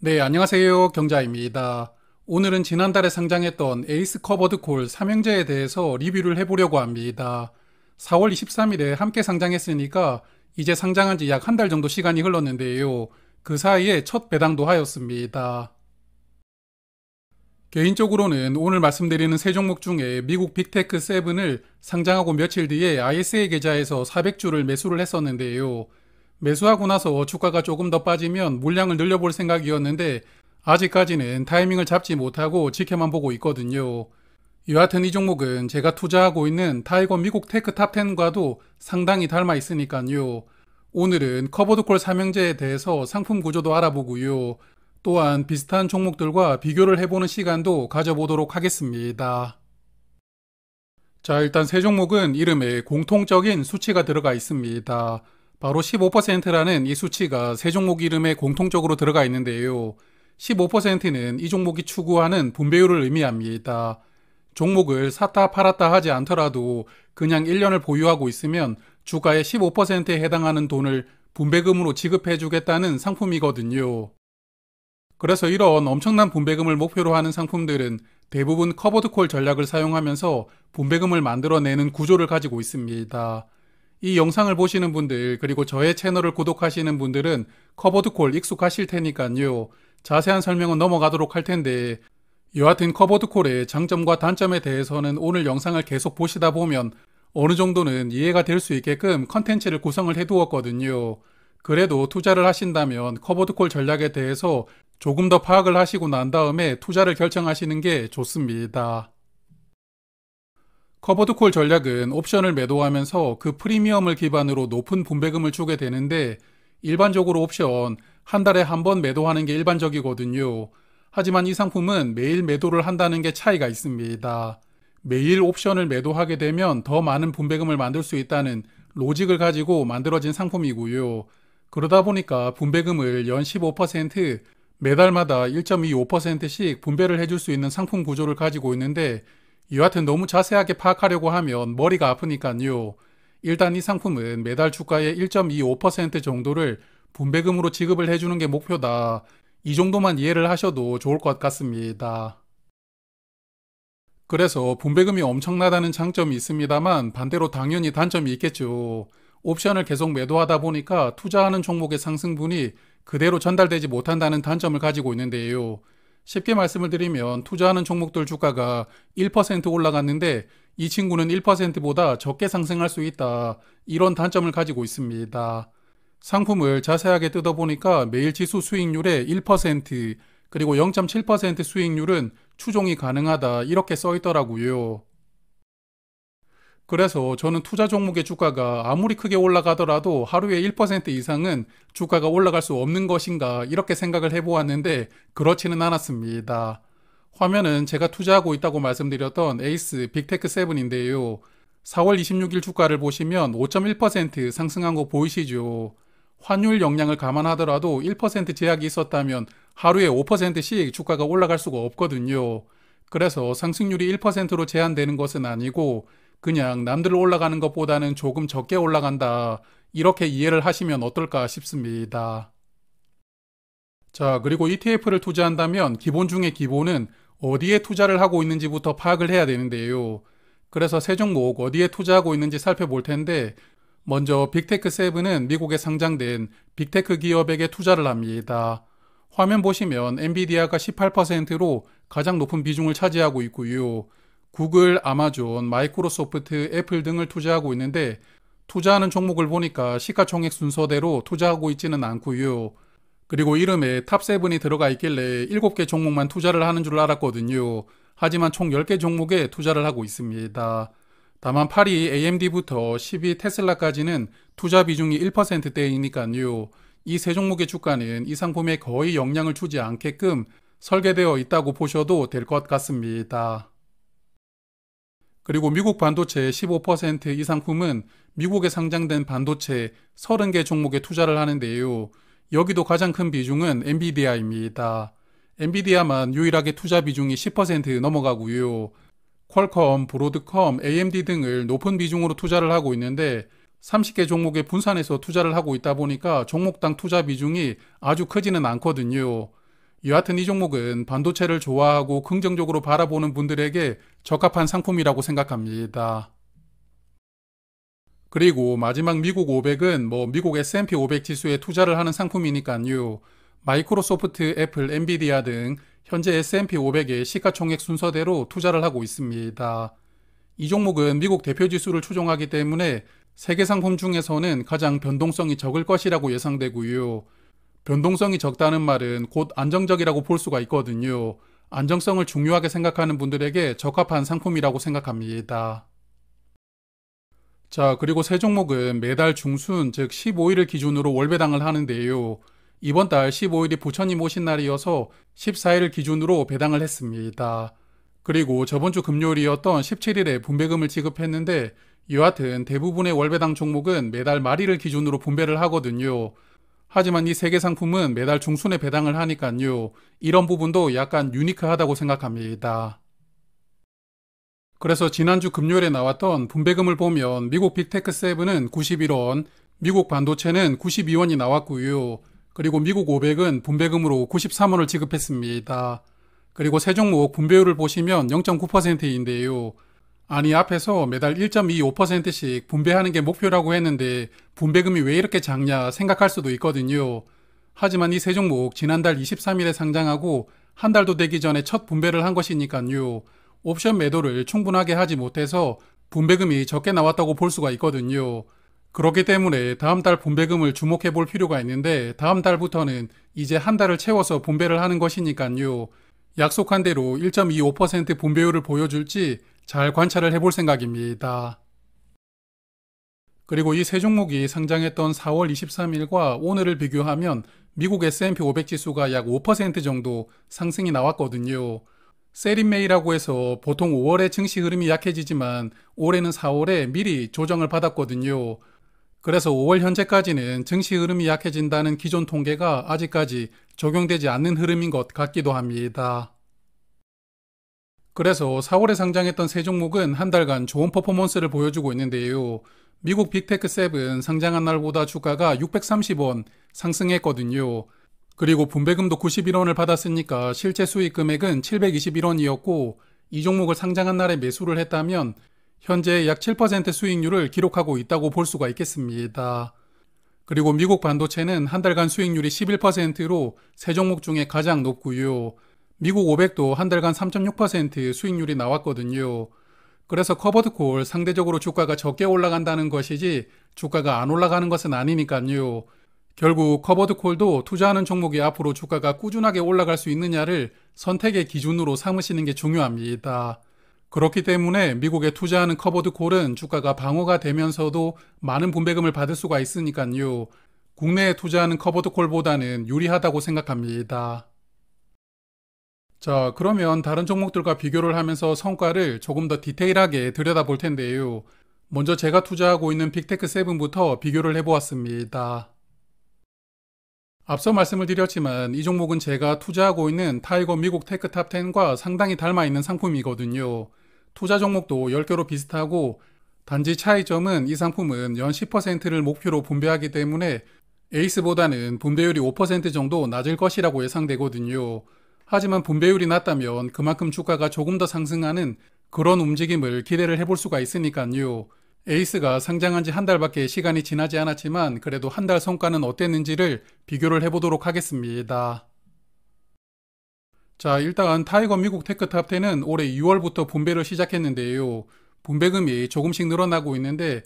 네, 안녕하세요. 경자입니다. 오늘은 지난달에 상장했던 에이스 커버드 콜 삼형제에 대해서 리뷰를 해보려고 합니다. 4월 23일에 함께 상장했으니까 이제 상장한 지 약 한 달 정도 시간이 흘렀는데요. 그 사이에 첫 배당도 하였습니다. 개인적으로는 오늘 말씀드리는 세 종목 중에 미국 빅테크 7을 상장하고 며칠 뒤에 ISA 계좌에서 400주를 매수를 했었는데요. 매수하고 나서 주가가 조금 더 빠지면 물량을 늘려볼 생각이었는데 아직까지는 타이밍을 잡지 못하고 지켜만 보고 있거든요. 여하튼 이 종목은 제가 투자하고 있는 타이거 미국 테크 탑10과도 상당히 닮아 있으니까요. 오늘은 커버드콜 삼형제에 대해서 상품 구조도 알아보고요. 또한 비슷한 종목들과 비교를 해보는 시간도 가져보도록 하겠습니다. 자, 일단 세 종목은 이름에 공통적인 수치가 들어가 있습니다. 바로 15%라는 이 수치가 세 종목 이름에 공통적으로 들어가 있는데요. 15%는 이 종목이 추구하는 분배율을 의미합니다. 종목을 샀다 팔았다 하지 않더라도 그냥 1년을 보유하고 있으면 주가의 15%에 해당하는 돈을 분배금으로 지급해 주겠다는 상품이거든요. 그래서 이런 엄청난 분배금을 목표로 하는 상품들은 대부분 커버드콜 전략을 사용하면서 분배금을 만들어내는 구조를 가지고 있습니다. 이 영상을 보시는 분들 그리고 저의 채널을 구독하시는 분들은 커버드콜 익숙하실 테니까요. 자세한 설명은 넘어가도록 할 텐데 여하튼 커버드콜의 장점과 단점에 대해서는 오늘 영상을 계속 보시다 보면 어느 정도는 이해가 될 수 있게끔 컨텐츠를 구성을 해두었거든요. 그래도 투자를 하신다면 커버드콜 전략에 대해서 조금 더 파악을 하시고 난 다음에 투자를 결정하시는 게 좋습니다. 커버드콜 전략은 옵션을 매도하면서 그 프리미엄을 기반으로 높은 분배금을 주게 되는데 일반적으로 옵션 한 달에 한 번 매도하는 게 일반적이거든요. 하지만 이 상품은 매일 매도를 한다는 게 차이가 있습니다. 매일 옵션을 매도하게 되면 더 많은 분배금을 만들 수 있다는 로직을 가지고 만들어진 상품이고요. 그러다 보니까 분배금을 연 15%, 매달마다 1.25%씩 분배를 해줄 수 있는 상품 구조를 가지고 있는데 여하튼 너무 자세하게 파악하려고 하면 머리가 아프니까요. 일단 이 상품은 매달 주가의 1.25% 정도를 분배금으로 지급을 해주는 게 목표다. 이 정도만 이해를 하셔도 좋을 것 같습니다. 그래서 분배금이 엄청나다는 장점이 있습니다만 반대로 당연히 단점이 있겠죠. 옵션을 계속 매도하다 보니까 투자하는 종목의 상승분이 그대로 전달되지 못한다는 단점을 가지고 있는데요. 쉽게 말씀을 드리면 투자하는 종목들 주가가 1% 올라갔는데 이 친구는 1%보다 적게 상승할 수 있다. 이런 단점을 가지고 있습니다. 상품을 자세하게 뜯어보니까 매일 지수 수익률의 1%, 그리고 0.7% 수익률은 추종이 가능하다. 이렇게 써 있더라고요. 그래서 저는 투자 종목의 주가가 아무리 크게 올라가더라도 하루에 1% 이상은 주가가 올라갈 수 없는 것인가 이렇게 생각을 해보았는데 그렇지는 않았습니다. 화면은 제가 투자하고 있다고 말씀드렸던 에이스 빅테크 7인데요. 4월 26일 주가를 보시면 5.1% 상승한 거 보이시죠? 환율 영향을 감안하더라도 1% 제약이 있었다면 하루에 5%씩 주가가 올라갈 수가 없거든요. 그래서 상승률이 1%로 제한되는 것은 아니고 그냥 남들 올라가는 것보다는 조금 적게 올라간다. 이렇게 이해를 하시면 어떨까 싶습니다. 자, 그리고 ETF를 투자한다면 기본 중에 기본은 어디에 투자를 하고 있는지부터 파악을 해야 되는데요. 그래서 세 종목 어디에 투자하고 있는지 살펴볼 텐데 먼저 빅테크 7은 미국에 상장된 빅테크 기업에게 투자를 합니다. 화면 보시면 엔비디아가 18%로 가장 높은 비중을 차지하고 있고요. 구글, 아마존, 마이크로소프트, 애플 등을 투자하고 있는데 투자하는 종목을 보니까 시가총액 순서대로 투자하고 있지는 않고요. 그리고 이름에 탑7이 들어가 있길래 7개 종목만 투자를 하는 줄 알았거든요. 하지만 총 10개 종목에 투자를 하고 있습니다. 다만 8위 AMD부터 10위 테슬라까지는 투자 비중이 1%대이니까요. 이 세 종목의 주가는 이 상품에 거의 영향을 주지 않게끔 설계되어 있다고 보셔도 될 것 같습니다. 그리고 미국 반도체 15%이 상품은 미국에 상장된 반도체 30개 종목에 투자를 하는데요. 여기도 가장 큰 비중은 엔비디아입니다. 엔비디아만 유일하게 투자 비중이 10% 넘어가고요. 퀄컴, 브로드컴, AMD 등을 높은 비중으로 투자를 하고 있는데 30개 종목에 분산해서 투자를 하고 있다 보니까 종목당 투자 비중이 아주 크지는 않거든요. 여하튼 이 종목은 반도체를 좋아하고 긍정적으로 바라보는 분들에게 적합한 상품이라고 생각합니다. 그리고 마지막 미국 500은 미국 S&P 500 지수에 투자를 하는 상품이니까요. 마이크로소프트, 애플, 엔비디아 등 현재 S&P 500의 시가총액 순서대로 투자를 하고 있습니다. 이 종목은 미국 대표 지수를 추종하기 때문에 세계 상품 중에서는 가장 변동성이 적을 것이라고 예상되고요. 변동성이 적다는 말은 곧 안정적이라고 볼 수가 있거든요. 안정성을 중요하게 생각하는 분들에게 적합한 상품이라고 생각합니다. 자, 그리고 세 종목은 매달 중순, 즉 15일을 기준으로 월배당을 하는데요. 이번 달 15일이 부처님 오신 날이어서 14일을 기준으로 배당을 했습니다. 그리고 저번 주 금요일이었던 17일에 분배금을 지급했는데 여하튼 대부분의 월배당 종목은 매달 말일을 기준으로 분배를 하거든요. 하지만 이 세 개 상품은 매달 중순에 배당을 하니까요. 이런 부분도 약간 유니크하다고 생각합니다. 그래서 지난주 금요일에 나왔던 분배금을 보면 미국 빅테크 7은 91원, 미국 반도체는 92원이 나왔고요. 그리고 미국 500은 분배금으로 93원을 지급했습니다. 그리고 세 종목 분배율을 보시면 0.9%인데요. 아니 앞에서 매달 1.25%씩 분배하는 게 목표라고 했는데 분배금이 왜 이렇게 작냐 생각할 수도 있거든요. 하지만 이 세 종목 지난달 23일에 상장하고 한 달도 되기 전에 첫 분배를 한 것이니까요. 옵션 매도를 충분하게 하지 못해서 분배금이 적게 나왔다고 볼 수가 있거든요. 그렇기 때문에 다음 달 분배금을 주목해 볼 필요가 있는데 다음 달부터는 이제 한 달을 채워서 분배를 하는 것이니까요. 약속한 대로 1.25% 분배율을 보여줄지 잘 관찰을 해볼 생각입니다. 그리고 이 세 종목이 상장했던 4월 23일과 오늘을 비교하면 미국 S&P 500 지수가 약 5% 정도 상승이 나왔거든요. 세린메이라고 해서 보통 5월에 증시 흐름이 약해지지만 올해는 4월에 미리 조정을 받았거든요. 그래서 5월 현재까지는 증시 흐름이 약해진다는 기존 통계가 아직까지 적용되지 않는 흐름인 것 같기도 합니다. 그래서 4월에 상장했던 세 종목은 한 달간 좋은 퍼포먼스를 보여주고 있는데요. 미국 빅테크 7 상장한 날보다 주가가 630원 상승했거든요. 그리고 분배금도 91원을 받았으니까 실제 수익 금액은 721원이었고 이 종목을 상장한 날에 매수를 했다면 현재 약 7% 수익률을 기록하고 있다고 볼 수가 있겠습니다. 그리고 미국 반도체는 한 달간 수익률이 11%로 세 종목 중에 가장 높고요. 미국 500도 한 달간 3.6% 수익률이 나왔거든요. 그래서 커버드콜 상대적으로 주가가 적게 올라간다는 것이지 주가가 안 올라가는 것은 아니니까요. 결국 커버드콜도 투자하는 종목이 앞으로 주가가 꾸준하게 올라갈 수 있느냐를 선택의 기준으로 삼으시는 게 중요합니다. 그렇기 때문에 미국에 투자하는 커버드콜은 주가가 방어가 되면서도 많은 분배금을 받을 수가 있으니까요. 국내에 투자하는 커버드콜보다는 유리하다고 생각합니다. 자, 그러면 다른 종목들과 비교를 하면서 성과를 조금 더 디테일하게 들여다볼 텐데요. 먼저 제가 투자하고 있는 빅테크 7부터 비교를 해보았습니다. 앞서 말씀을 드렸지만 이 종목은 제가 투자하고 있는 타이거 미국 테크 탑 10과 상당히 닮아있는 상품이거든요. 투자 종목도 10개로 비슷하고 단지 차이점은 이 상품은 연 10%를 목표로 분배하기 때문에 에이스보다는 분배율이 5% 정도 낮을 것이라고 예상되거든요. 하지만 분배율이 낮다면 그만큼 주가가 조금 더 상승하는 그런 움직임을 기대를 해볼 수가 있으니까요. 에이스가 상장한 지 한 달밖에 시간이 지나지 않았지만 그래도 한 달 성과는 어땠는지를 비교를 해보도록 하겠습니다. 자, 일단 타이거 미국 테크탑 10은 올해 6월부터 분배를 시작했는데요. 분배금이 조금씩 늘어나고 있는데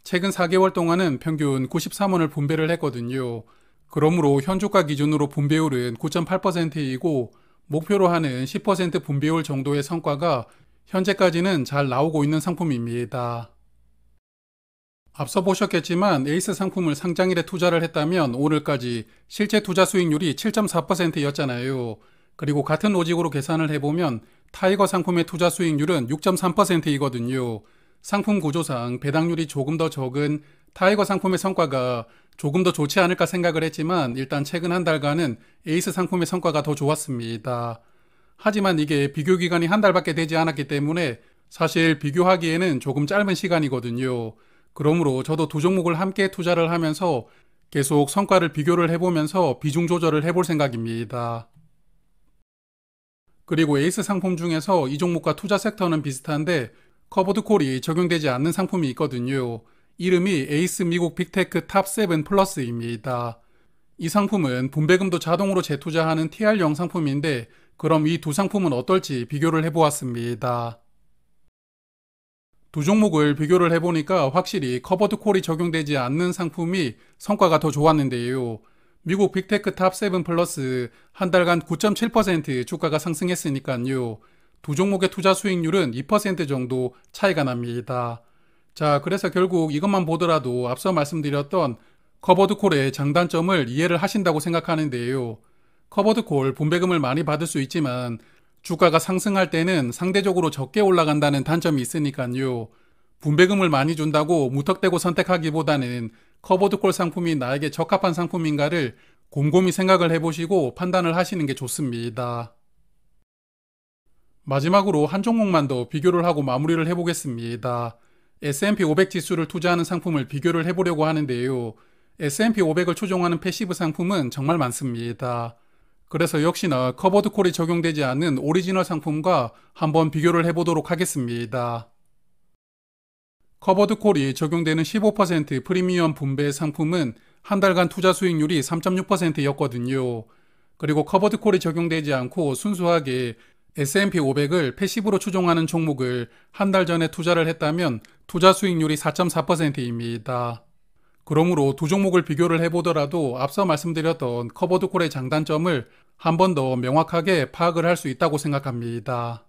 최근 4개월 동안은 평균 93원을 분배를 했거든요. 그러므로 현주가 기준으로 분배율은 9.8%이고 목표로 하는 10% 분배율 정도의 성과가 현재까지는 잘 나오고 있는 상품입니다. 앞서 보셨겠지만 에이스 상품을 상장일에 투자를 했다면 오늘까지 실제 투자 수익률이 7.4%였잖아요. 그리고 같은 로직으로 계산을 해보면 타이거 상품의 투자 수익률은 6.3%이거든요. 상품 구조상 배당률이 조금 더 적은 타이거 상품의 성과가 조금 더 좋지 않을까 생각을 했지만 일단 최근 한 달간은 에이스 상품의 성과가 더 좋았습니다. 하지만 이게 비교 기간이 한 달밖에 되지 않았기 때문에 사실 비교하기에는 조금 짧은 시간이거든요. 그러므로 저도 두 종목을 함께 투자를 하면서 계속 성과를 비교를 해보면서 비중 조절을 해볼 생각입니다. 그리고 에이스 상품 중에서 이 종목과 투자 섹터는 비슷한데 커버드 콜이 적용되지 않는 상품이 있거든요. 이름이 에이스 미국 빅테크 탑7 플러스입니다. 이 상품은 분배금도 자동으로 재투자하는 TR형 상품인데 그럼 이 두 상품은 어떨지 비교를 해보았습니다. 두 종목을 비교를 해보니까 확실히 커버드 콜이 적용되지 않는 상품이 성과가 더 좋았는데요. 미국 빅테크 탑7 플러스 한 달간 9.7% 주가가 상승했으니까요. 두 종목의 투자 수익률은 2% 정도 차이가 납니다. 자, 그래서 결국 이것만 보더라도 앞서 말씀드렸던 커버드 콜의 장단점을 이해를 하신다고 생각하는데요. 커버드 콜 분배금을 많이 받을 수 있지만 주가가 상승할 때는 상대적으로 적게 올라간다는 단점이 있으니까요. 분배금을 많이 준다고 무턱대고 선택하기보다는 커버드 콜 상품이 나에게 적합한 상품인가를 곰곰이 생각을 해보시고 판단을 하시는 게 좋습니다. 마지막으로 한 종목만 더 비교를 하고 마무리를 해보겠습니다. S&P 500 지수를 투자하는 상품을 비교를 해보려고 하는데요. S&P 500을 추종하는 패시브 상품은 정말 많습니다. 그래서 역시나 커버드 콜이 적용되지 않는 오리지널 상품과 한번 비교를 해보도록 하겠습니다. 커버드 콜이 적용되는 15% 프리미엄 분배 상품은 한 달간 투자 수익률이 3.6%였거든요. 그리고 커버드 콜이 적용되지 않고 순수하게 S&P 500을 패시브로 추종하는 종목을 한 달 전에 투자를 했다면 투자 수익률이 4.4%입니다. 그러므로 두 종목을 비교를 해보더라도 앞서 말씀드렸던 커버드 콜의 장단점을 한 번 더 명확하게 파악을 할 수 있다고 생각합니다.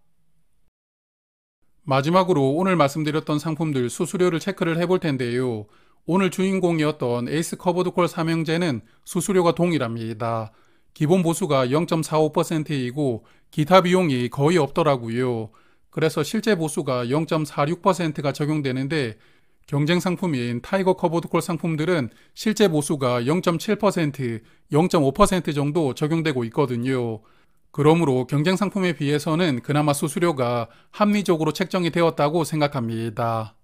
마지막으로 오늘 말씀드렸던 상품들 수수료를 체크를 해볼 텐데요. 오늘 주인공이었던 에이스 커버드 콜 삼형제는 수수료가 동일합니다. 기본 보수가 0.45%이고 기타 비용이 거의 없더라고요. 그래서 실제 보수가 0.46%가 적용되는데 경쟁 상품인 타이거 커버드 콜 상품들은 실제 보수가 0.7%, 0.5% 정도 적용되고 있거든요. 그러므로 경쟁 상품에 비해서는 그나마 수수료가 합리적으로 책정이 되었다고 생각합니다.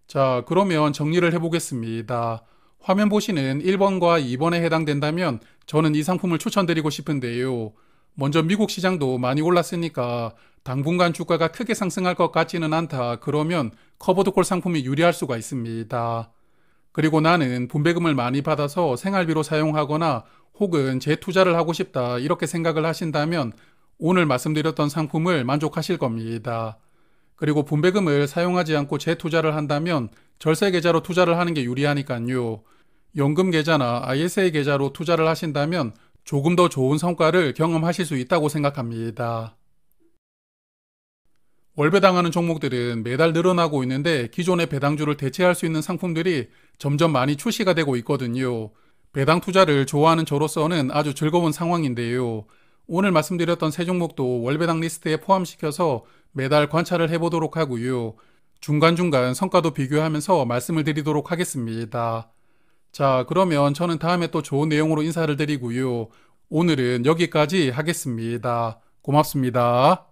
자, 그러면 정리를 해보겠습니다. 화면 보시는 1번과 2번에 해당된다면 저는 이 상품을 추천드리고 싶은데요. 먼저 미국 시장도 많이 올랐으니까 당분간 주가가 크게 상승할 것 같지는 않다. 그러면 커버드 콜 상품이 유리할 수가 있습니다. 그리고 나는 분배금을 많이 받아서 생활비로 사용하거나 혹은 재투자를 하고 싶다. 이렇게 생각을 하신다면 오늘 말씀드렸던 상품을 만족하실 겁니다. 그리고 분배금을 사용하지 않고 재투자를 한다면 절세 계좌로 투자를 하는 게 유리하니까요. 연금 계좌나 ISA 계좌로 투자를 하신다면 조금 더 좋은 성과를 경험하실 수 있다고 생각합니다. 월배당하는 종목들은 매달 늘어나고 있는데 기존의 배당주를 대체할 수 있는 상품들이 점점 많이 출시가 되고 있거든요. 배당 투자를 좋아하는 저로서는 아주 즐거운 상황인데요. 오늘 말씀드렸던 세 종목도 월배당 리스트에 포함시켜서 매달 관찰을 해보도록 하고요. 중간중간 성과도 비교하면서 말씀을 드리도록 하겠습니다. 자, 그러면 저는 다음에 또 좋은 내용으로 인사를 드리고요. 오늘은 여기까지 하겠습니다. 고맙습니다.